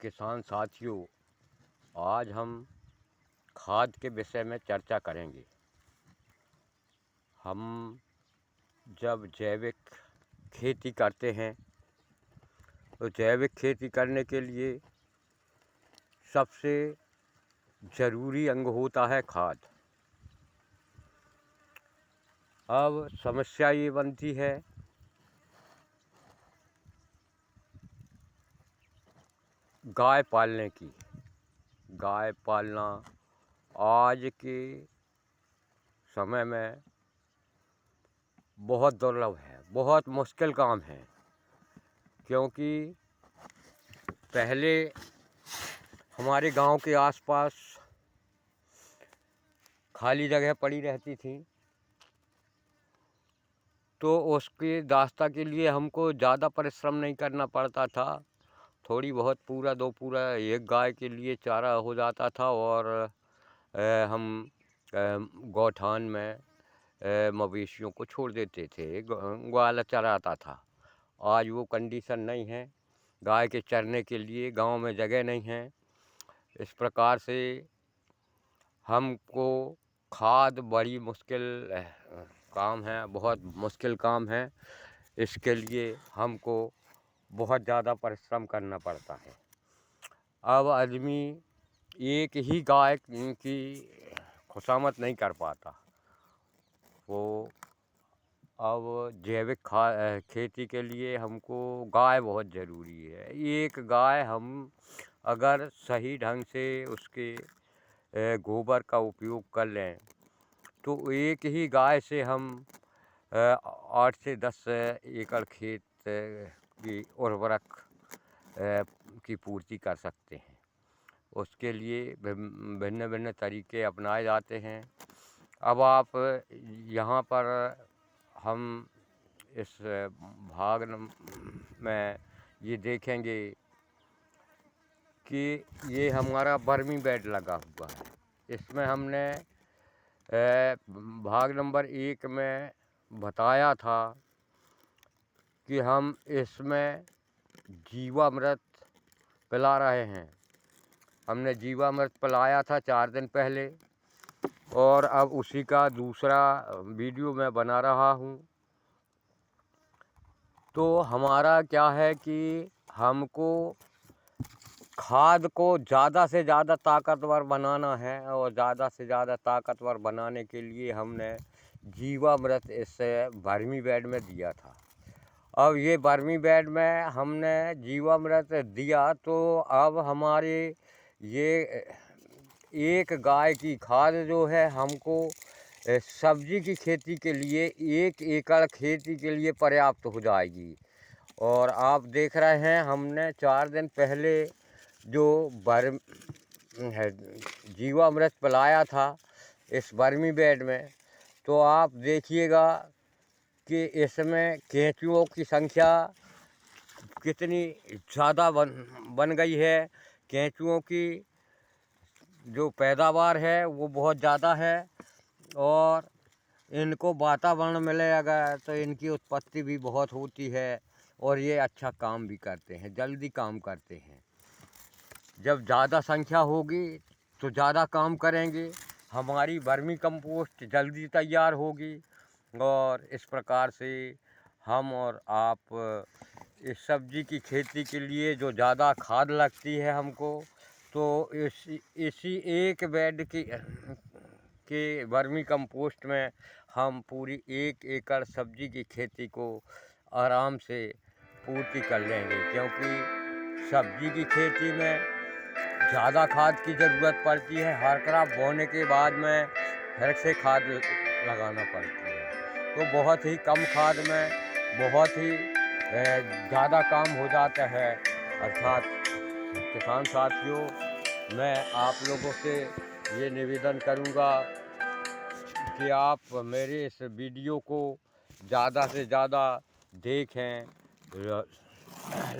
किसान साथियों, आज हम खाद के विषय में चर्चा करेंगे। हम जब जैविक खेती करते हैं तो जैविक खेती करने के लिए सबसे ज़रूरी अंग होता है खाद। अब समस्या ये बनती है गाय पालने की। गाय पालना आज के समय में बहुत दुर्लभ है, बहुत मुश्किल काम है, क्योंकि पहले हमारे गांव के आसपास खाली जगह पड़ी रहती थी, तो उसके दास्ता के लिए हमको ज़्यादा परिश्रम नहीं करना पड़ता था। थोड़ी बहुत पूरा दो पूरा एक गाय के लिए चारा हो जाता था और हम गौठान में मवेशियों को छोड़ देते थे, ग्वाला चराता था। आज वो कंडीशन नहीं है, गाय के चरने के लिए गांव में जगह नहीं है। इस प्रकार से हमको खाद बड़ी मुश्किल काम है, बहुत मुश्किल काम है। इसके लिए हमको बहुत ज़्यादा परिश्रम करना पड़ता है। अब आदमी एक ही गाय की खुशामद नहीं कर पाता। वो अब जैविक खेती के लिए हमको गाय बहुत ज़रूरी है। एक गाय हम अगर सही ढंग से उसके गोबर का उपयोग कर लें तो एक ही गाय से हम 8 से 10 एकड़ खेत की उर्वरक की पूर्ति कर सकते हैं। उसके लिए भिन्न भिन्न तरीके अपनाए जाते हैं। अब आप यहाँ पर हम इस भाग में ये देखेंगे कि ये हमारा वर्मी बेड लगा हुआ है। इसमें हमने भाग नंबर 1 में बताया था कि हम इसमें जीवामृत पिला रहे हैं। हमने जीवामृत पिलाया था 4 दिन पहले और अब उसी का दूसरा वीडियो मैं बना रहा हूँ। तो हमारा क्या है कि हमको खाद को ज़्यादा से ज़्यादा ताकतवर बनाना है और ज़्यादा से ज़्यादा ताकतवर बनाने के लिए हमने जीवामृत इस वर्मी बेड में दिया था। अब ये वर्मी बेड में हमने जीवामृत दिया तो अब हमारे ये एक गाय की खाद जो है हमको सब्जी की खेती के लिए 1 एकड़ खेती के लिए पर्याप्त हो जाएगी। और आप देख रहे हैं हमने 4 दिन पहले जो जीवामृत पिलाया था इस वर्मी बेड में, तो आप देखिएगा कि इसमें केंचुओं की संख्या कितनी ज़्यादा बन गई है। केंचुओं की जो पैदावार है वो बहुत ज़्यादा है और इनको वातावरण मिलेगा तो इनकी उत्पत्ति भी बहुत होती है और ये अच्छा काम भी करते हैं, जल्दी काम करते हैं। जब ज़्यादा संख्या होगी तो ज़्यादा काम करेंगे, हमारी वर्मी कंपोस्ट जल्दी तैयार होगी और इस प्रकार से हम और आप इस सब्ज़ी की खेती के लिए जो ज़्यादा खाद लगती है हमको, तो इसी एक बेड के वर्मी कंपोस्ट में हम पूरी 1 एकड़ सब्ज़ी की खेती को आराम से पूर्ति कर लेंगे। क्योंकि सब्ज़ी की खेती में ज़्यादा खाद की ज़रूरत पड़ती है। हर क्रॉप बोने के बाद में फिर से खाद लगाना पड़ती है, तो बहुत ही कम खाद में बहुत ही ज़्यादा काम हो जाता है। अर्थात किसान साथियों, मैं आप लोगों से ये निवेदन करूँगा कि आप मेरे इस वीडियो को ज़्यादा से ज़्यादा देखें,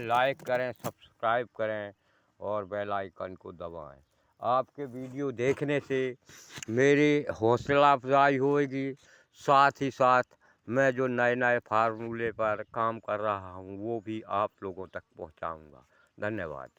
लाइक करें, सब्सक्राइब करें और बेल आइकन को दबाएं। आपके वीडियो देखने से मेरी हौसला अफजाई होगी, साथ ही साथ मैं जो नए नए फार्मूले पर काम कर रहा हूँ वो भी आप लोगों तक पहुँचाऊँगा। धन्यवाद।